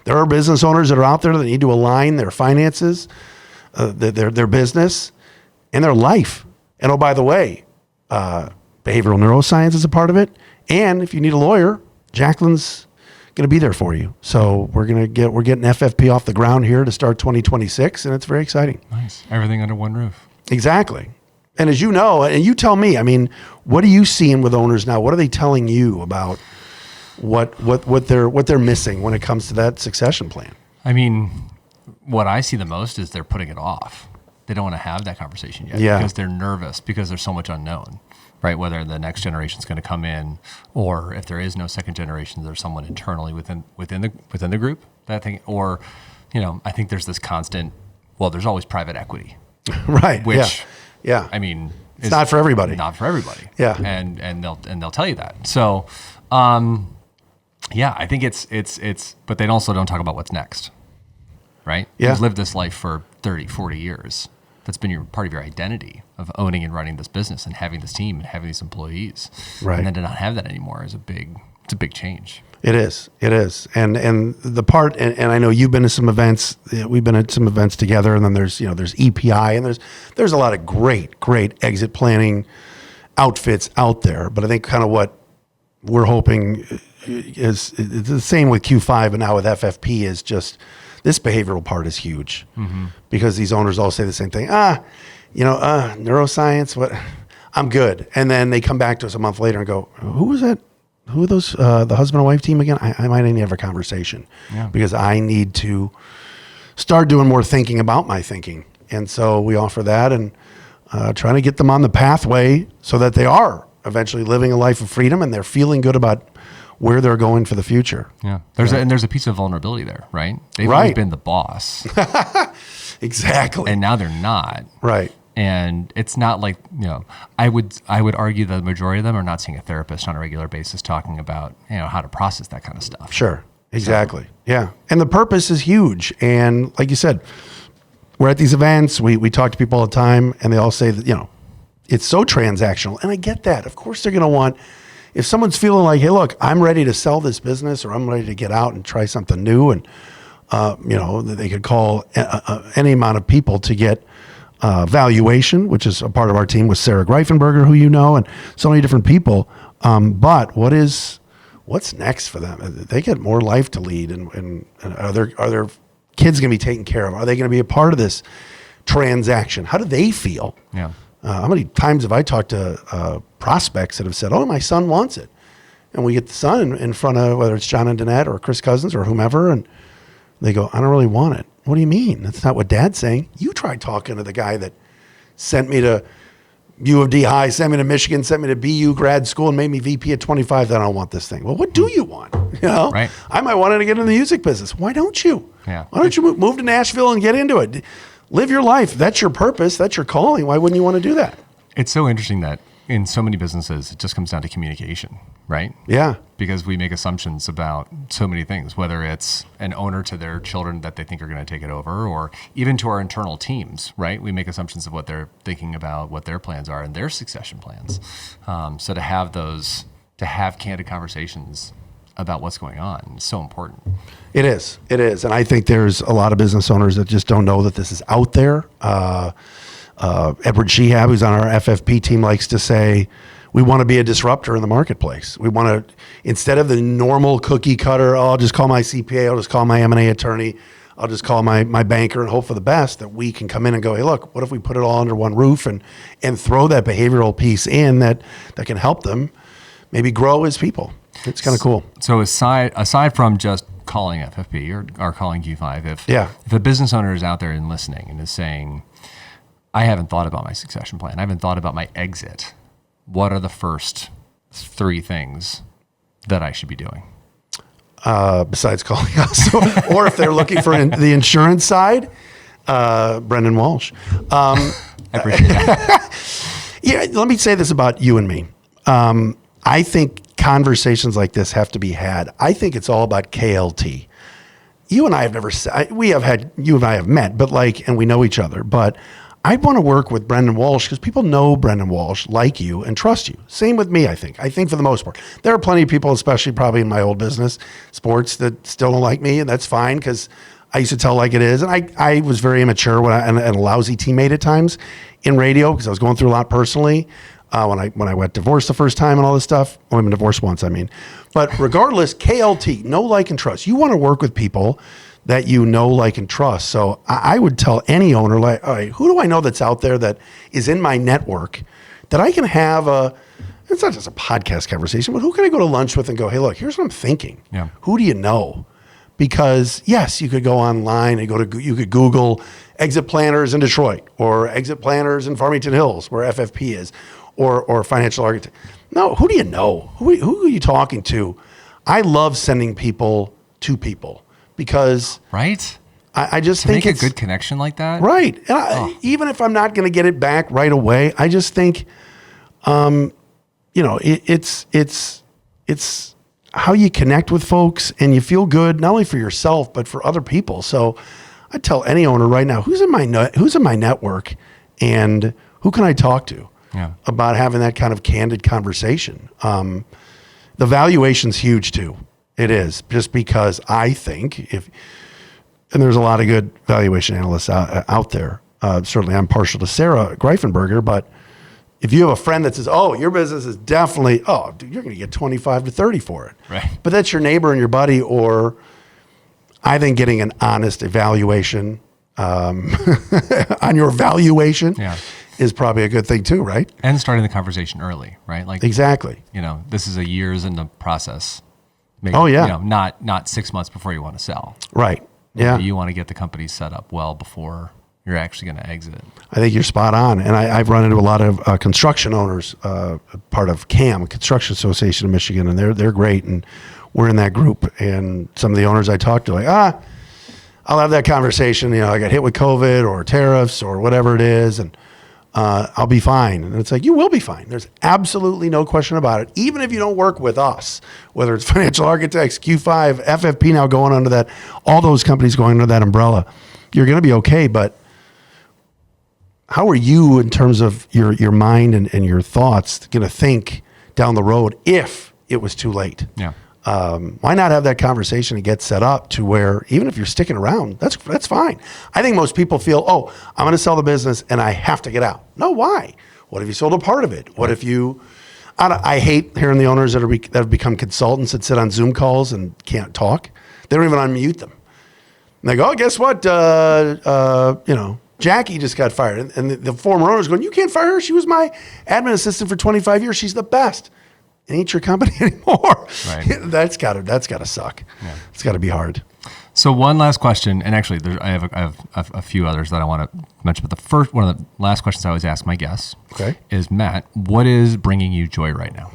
there are business owners that are out there that need to align their finances, their business, and their life. And oh, by the way, behavioral neuroscience is a part of it. And if you need a lawyer, Jacqueline's going to be there for you. So we're getting FFP off the ground here to start 2026, and it's very exciting. Nice. Everything under one roof. Exactly. And as you know, and you tell me, I mean, what are you seeing with owners now? What are they telling you about what they're missing when it comes to that succession plan? I mean, what I see the most is they're putting it off. They don't want to have that conversation yet because they're nervous because there's so much unknown, right? Whether the next generation is going to come in, or if there is no second generation, there's someone internally within the group that I think, or I think there's this constant. Well, there's always private equity, right? Which, yeah. I mean, it's not for everybody. Not for everybody. Yeah, and they'll tell you that. So, I think it's, but they also don't talk about what's next, right? Yeah, you've lived this life for 30, 40 years. That's been part of your identity of owning and running this business and having this team and having these employees. Right. And then to not have that anymore is a big It's a big change. It is. And the part, and I know you've been to some events, we've been at some events together, and then there's EPI, and there's a lot of great exit planning outfits out there. But I think kind of what we're hoping is the same with Q5, but now with FFP is just this behavioral part is huge because these owners all say the same thing. Neuroscience, what? I'm good. And then they come back to us a month later and go, who was that? Who are those, the husband and wife team again? I might need to have a conversation because I need to start doing more thinking about my thinking. And so we offer that and trying to get them on the pathway so that they are eventually living a life of freedom and they're feeling good about where they're going for the future. Yeah. There's a piece of vulnerability there, right? They've always been the boss. Exactly. And now they're not. Right. And it's not like, I would argue that the majority of them are not seeing a therapist on a regular basis talking about, how to process that kind of stuff. Sure. Exactly. Yeah. And the purpose is huge. And like you said, we're at these events, we talk to people all the time and they all say that, it's so transactional. And I get that. Of course they're going to want, if someone's feeling like, hey, look, I'm ready to sell this business or I'm ready to get out and try something new. And, they could call any amount of people to get valuation, which is a part of our team with Sarah Greifenberger, who and so many different people. But what's next for them? They get more life to lead, and are their kids going to be taken care of? Are they going to be a part of this transaction? How do they feel? Yeah. How many times have I talked to prospects that have said, "Oh, my son wants it," and we get the son in front of whether it's John and Danette or Chris Cousins or whomever, and they go, "I don't really want it." What do you mean? That's not what Dad's saying. You tried talking to the guy that sent me to U of D High, sent me to Michigan, sent me to BU grad school, and made me VP at 25. Then I don't want this thing. Well, what do you want? Right. I might want to get in the music business. Why don't you? Yeah. Why don't you move to Nashville and get into it? Live your life. That's your purpose. That's your calling. Why wouldn't you want to do that? It's so interesting that in so many businesses, it just comes down to communication, right? Yeah. Because we make assumptions about so many things, whether it's an owner to their children that they think are going to take it over, or even to our internal teams, right? We make assumptions of what they're thinking about, what their plans are, and their succession plans. So to have candid conversations about what's going on is so important. It is. And I think there's a lot of business owners that just don't know that this is out there. Edward Shehab, who's on our FFP team, likes to say, we want to be a disruptor in the marketplace. We want to, instead of the normal cookie cutter, I'll just call my CPA, I'll just call my M&A attorney, I'll just call my banker and hope for the best, that we can come in and go, hey, look, what if we put it all under one roof and throw that behavioral piece in that can help them maybe grow as people. It's kind of cool. So aside from just calling FFP or calling Q5, if a business owner is out there and listening and is saying, I haven't thought about my succession plan, I haven't thought about my exit, what are the first 3 things that I should be doing? Besides calling us, or if they're looking for the insurance side, Brendan Walsh. I appreciate that. Yeah, let me say this about you and me. I think conversations like this have to be had. I think it's all about KLT. You and I have never, you and I have met, but and we know each other, but I want to work with Brendan Walsh because people know Brendan Walsh, like you, and trust you. Same with me, I think. I think for the most part. There are plenty of people, especially probably in my old business, sports, that still don't like me, and that's fine because I used to tell like it is. And I was very immature and a lousy teammate at times in radio because I was going through a lot personally when I went divorced the first time and all this stuff. Well, I've been divorced once, I mean. But regardless, KLT, know, like, and trust. You want to work with people that you know, like, and trust. So I would tell any owner, all right, who do I know that's out there that is in my network that I can have it's not just a podcast conversation, but who can I go to lunch with and go, hey, look, here's what I'm thinking. Yeah. Who do you know? Because yes, you could go online and you could Google exit planners in Detroit or exit planners in Farmington Hills where FFP is or financial architect. No, who do you know? Who are you talking to? I love sending people to people. Because right, I just think make a good connection like that, right? And even if I'm not going to get it back right away, I just think, it's how you connect with folks and you feel good not only for yourself but for other people. So I tell any owner right now, who's in my network, and who can I talk to about having that kind of candid conversation. The valuation's huge too. It is, just because I think and there's a lot of good valuation analysts out there. Certainly I'm partial to Sarah Greifenberger, but if you have a friend that says, oh, your business is definitely, dude, you're going to get 25 to 30 for it. Right. But that's your neighbor and your buddy, or I think getting an honest evaluation on your valuation is probably a good thing too, right? And starting the conversation early, right? Like exactly. This is a years in the process. Maybe, not 6 months before you want to sell. Right. Yeah. You want to get the company set up well before you're actually going to exit. I think you're spot on. And I've run into a lot of construction owners, part of CAM, Construction Association of Michigan, and they're great. And we're in that group. And some of the owners I talk to, I'll have that conversation. I got hit with COVID or tariffs or whatever it is, and I'll be fine. And it's like, you will be fine. There's absolutely no question about it. Even if you don't work with us, whether it's Financial Architects, Q5, FFP now going under that, all those companies going under that umbrella, you're going to be okay. But how are you, in terms of your mind and your thoughts, going to think down the road if it was too late? Yeah. Why not have that conversation and get set up to where, even if you're sticking around, that's fine. I think most people feel, I'm going to sell the business and I have to get out. No, why? What if you sold a part of it? What if you, I hate hearing the owners that have become consultants that sit on Zoom calls and can't talk. They don't even unmute them. And they go, guess what? Jackie just got fired. And the former owner's going, you can't fire her. She was my admin assistant for 25 years. She's the best. It ain't your company anymore. Right. That's gotta suck. Yeah. It's gotta be hard. So one last question, and actually I have a few others that I want to mention, but one of the last questions I always ask my guests is, Matt, what is bringing you joy right now?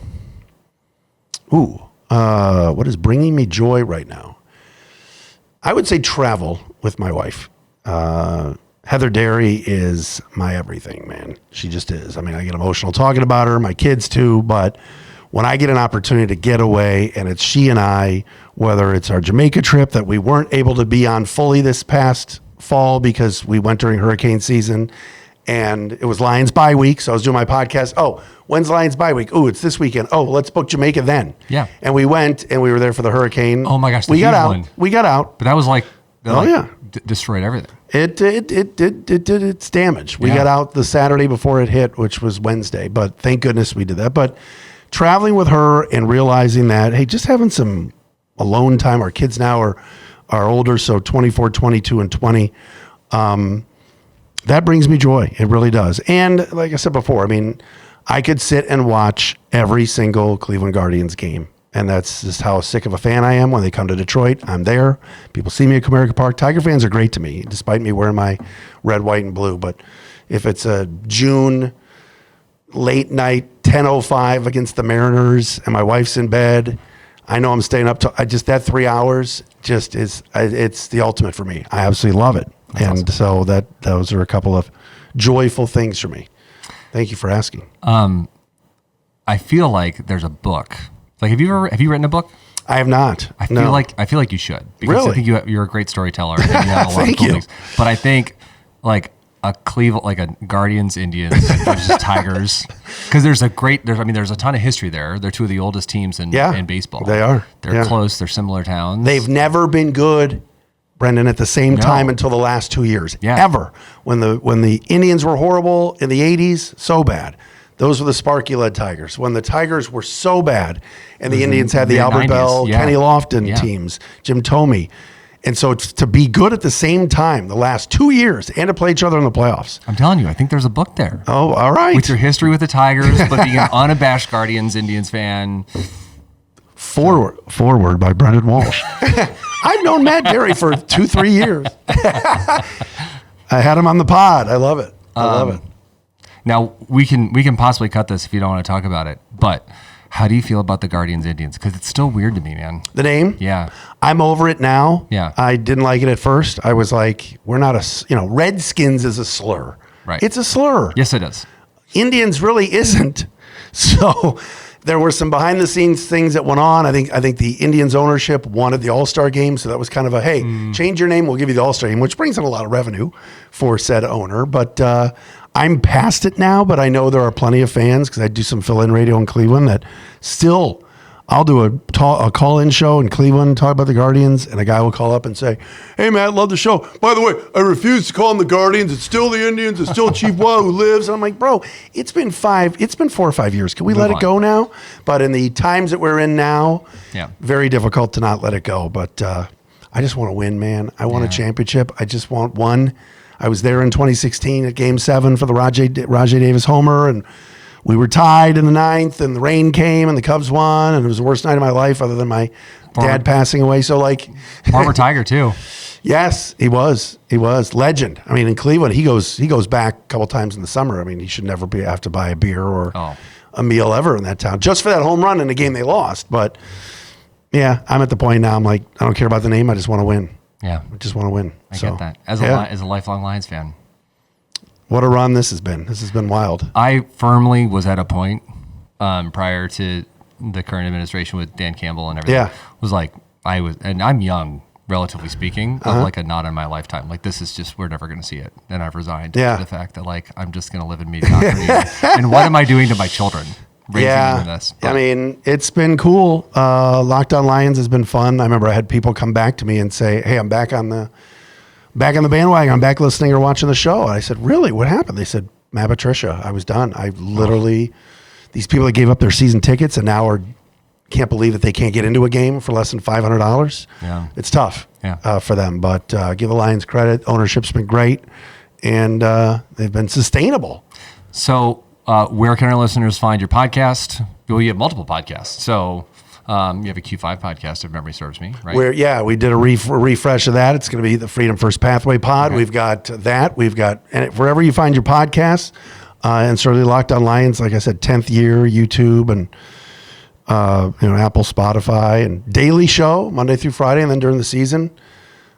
What is bringing me joy right now? I would say travel with my wife. Heather Dery is my everything, man. She just is. I mean, I get emotional talking about her, my kids too, but when I get an opportunity to get away and it's she and I, whether it's our Jamaica trip that we weren't able to be on fully this past fall because we went during hurricane season and it was Lions bye week. So I was doing my podcast. When's Lions bye week? It's this weekend. Let's book Jamaica then. Yeah. And we went and we were there for the hurricane. Oh my gosh. We got out. But that was destroyed everything. It did its damage. We got out the Saturday before it hit, which was Wednesday, but thank goodness we did that. But traveling with her and realizing that, hey, just having some alone time. Our kids now are older, so 24, 22, and 20. That brings me joy. It really does. And like I said before, I mean, I could sit and watch every single Cleveland Guardians game. And that's just how sick of a fan I am. When they come to Detroit, I'm there. People see me at Comerica Park. Tiger fans are great to me, despite me wearing my red, white, and blue. But if it's a June late night 10:05 against the Mariners and my wife's in bed, I know I'm staying up to that 3 hours just is, it's the ultimate for me. I absolutely love it. That's and awesome. So those are a couple of joyful things for me. Thank you for asking. I feel like there's a book. Like, have you written a book? I have not. I feel like you should, because really? I think you're a great storyteller and you have a lot of cool things. But I think like a Guardians Indians versus Tigers, because there's a ton of history there. They're two of the oldest teams in baseball. They are. They're close. They're similar towns. They've never been good, Brendan, at the same time until the last 2 years. Yeah. Ever. When the Indians were horrible in the 80s, so bad. Those were the Sparky-led Tigers. When the Tigers were so bad, and the Indians had the Albert Bell, Kenny Lofton teams, Jim Thome. And so to be good at the same time the last 2 years and to play each other in the playoffs. I'm telling you, I think there's a book there. Oh, all right. With your history with the Tigers, but being an unabashed Guardians Indians fan. Forward by Brendan Walsh. I've known Matt Dery for 2-3 years. I had him on the pod. I love it. I love it. Now, we can possibly cut this if you don't want to talk about it, but how do you feel about the Guardians Indians? Because it's still weird to me, man. The name? Yeah. I'm over it now. Yeah. I didn't like it at first. I was like, we're not Redskins is a slur. Right. It's a slur. Yes, it is. Indians really isn't. So there were some behind the scenes things that went on. I think the Indians ownership wanted the All-Star game. So that was kind of change your name. We'll give you the All-Star game, which brings in a lot of revenue for said owner. But, I'm past it now, but I know there are plenty of fans, because I do some fill-in radio in Cleveland, that still I'll do a call-in show in Cleveland, talk about the Guardians, and a guy will call up and say, "Hey, Matt, love the show. By the way, I refuse to call them the Guardians. It's still the Indians. It's still Chief Wah who lives." And I'm like, bro, it's been 4 or 5 years. Can we let it go now? But in the times that we're in now, very difficult to not let it go. But I just want to win, man. I want a championship. I just want one. I was there in 2016 at Game 7 for the Rajay Davis homer, and we were tied in the 9th, and the rain came, and the Cubs won, and it was the worst night of my life other than my dad passing away. So, like... Former Tiger, too. Yes, he was. He was. Legend. I mean, in Cleveland, he goes back a couple times in the summer. I mean, he should never have to buy a beer or a meal ever in that town, just for that home run in the game they lost. But, yeah, I'm at the point now, I'm like, I don't care about the name, I just want to win. Yeah. I just want to win. I get that. As a lifelong Lions fan. What a run this has been. This has been wild. I firmly was at a point prior to the current administration with Dan Campbell and everything. Was like, and I'm young, relatively speaking, of like a not in my lifetime. Like, this is just, we're never going to see it. And I've resigned to the fact that, like, I'm just going to live in mediocrity. And what am I doing to my children? Raising them in this. But, I mean, it's been cool. Locked On Lions has been fun. I remember I had people come back to me and say, "Hey, I'm back on the bandwagon. I'm back listening or watching the show." And I said, "Really? What happened?" They said, "Matt Patricia, I was done. I literally, these people that gave up their season tickets and now can't believe that they can't get into a game for less than $500. Yeah. It's tough for them. But give the Lions credit. Ownership's been great, and they've been sustainable." So where can our listeners find your podcast? Well, you have multiple podcasts. So you have a Q5 podcast, if memory serves me, right? We did a refresh of that. It's going to be the Freedom First Pathway pod. Okay. We've got that. And wherever you find your podcasts, and certainly Locked On Lions, like I said, 10th year, YouTube, and Apple, Spotify, and daily show, Monday through Friday, and then during the season,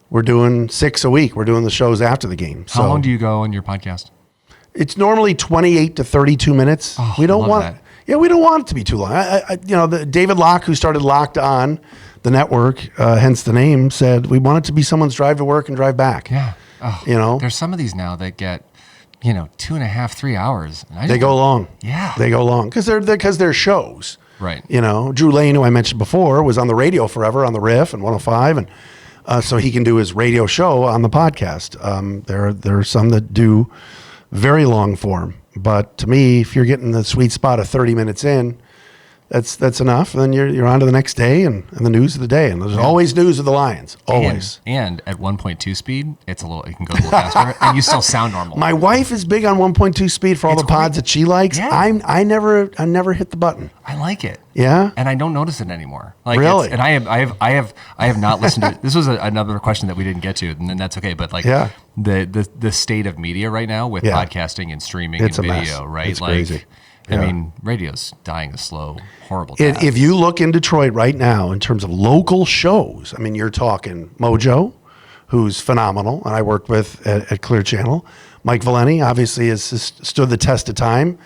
we're doing 6 a week. We're doing the shows after the game. How long do you go on your podcast? It's normally 28 to 32 minutes. Oh, we don't want that. Yeah, we don't want it to be too long. David Locke, who started Locked On, the network, hence the name, said we want it to be someone's drive to work and drive back. Yeah. There's some of these now that get, 2.5, 3 hours. And they go long. Yeah. They go long because they're shows. Right. Drew Lane, who I mentioned before, was on the radio forever on the Riff and 105, and so he can do his radio show on the podcast. There are some that do very long form, but to me, if you're getting the sweet spot of 30 minutes in, that's enough. And then you're on to the next day and the news of the day. And there's always news of the Lions, always. And at 1.2 speed, it can go a little faster, and you still sound normal. My wife is big on 1.2 speed for all the pods that she likes. Yeah. I never hit the button. I like it. Yeah, and I don't notice it anymore. Like, really? And I have not listened to it. This was another question that we didn't get to, and then that's okay. But the state of media right now with podcasting and streaming and video, right? It's crazy. I mean, radio's dying a slow, horrible death. If you look in Detroit right now in terms of local shows, I mean, you're talking Mojo, who's phenomenal, and I worked with at Clear Channel. Mike Valeni obviously has stood the test of time.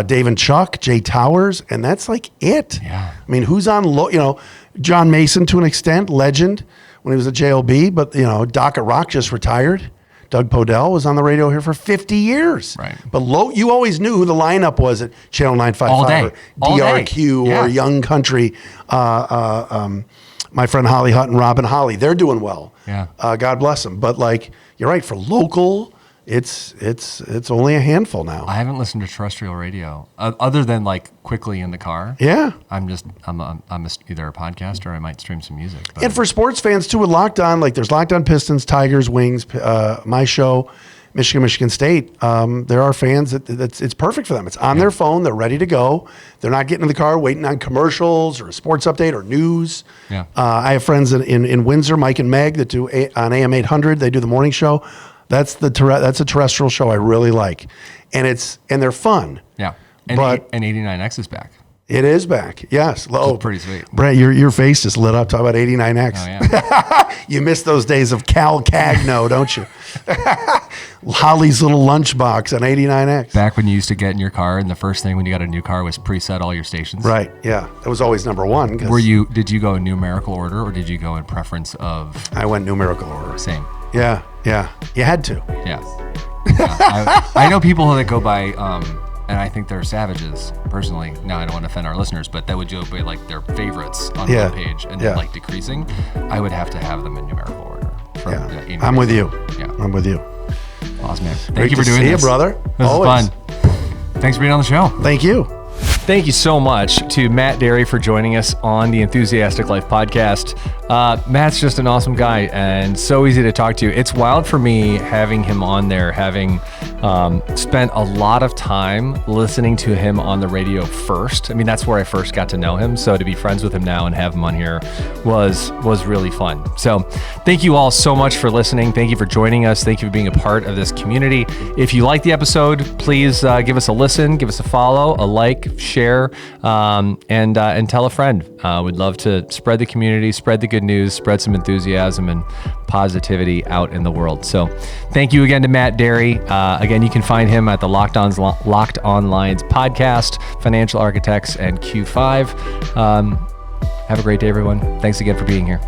Dave and Chuck, Jay Towers, and that's like it. Yeah. I mean, who's on John Mason to an extent, legend when he was at JLB, but Doc at Rock just retired. Doug Podell was on the radio here for 50 years. Right. But you always knew who the lineup was at Channel 955 or DRQ or Young Country. My friend Holly Hutt and Robin Holly, they're doing well. Yeah. God bless them. But you're right, for local, it's only a handful now. I haven't listened to terrestrial radio other than quickly in the car. Yeah. I'm either a podcaster or I might stream some music. But. And for sports fans too, with Locked On, there's Locked On Pistons, Tigers, Wings, my show, Michigan State. There are fans that it's perfect for them. It's on their phone. They're ready to go. They're not getting in the car waiting on commercials or a sports update or news. Yeah. I have friends in Windsor, Mike and Meg, that do on AM 800. They do the morning show. That's a terrestrial show I really like, and they're fun. Yeah, and 89X is back. It is back. Yes. Oh, pretty sweet. Brett, your face just lit up. Talk about 89X. Oh, yeah. You miss those days of Cal Cagno, don't you? Holly's little lunchbox on 89X. Back when you used to get in your car, and the first thing when you got a new car was preset all your stations. Right. Yeah. That was always number one. Did you go in numerical order, or did you go in preference of? I went numerical order. Same. Yeah. Yeah. You had to. Yeah. I know people that go by and I think they're savages, personally. Now, I don't want to offend our listeners, but that would be like their favorites on the page, and then like decreasing, I would have to have them in numerical order. I'm with you. Yeah. I'm with you. Awesome, man. Great Thank you for to doing see this. you, brother. This Always. was fun. Thanks for being on the show. Thank you. Thank you so much to Matt Dery for joining us on the Enthusiastic Life podcast. Matt's just an awesome guy and so easy to talk to. It's wild for me having him on there, having spent a lot of time listening to him on the radio first. I mean, that's where I first got to know him. So to be friends with him now and have him on here was really fun. So thank you all so much for listening. Thank you for joining us. Thank you for being a part of this community. If you like the episode, please give us a listen, give us a follow, a like, share, and tell a friend. We'd love to spread the community, spread the good news, spread some enthusiasm and positivity out in the world. So thank you again to Matt Dery. Again, you can find him at the Locked On Lions podcast, Financial Architects, and Q5. Have a great day, everyone. Thanks again for being here.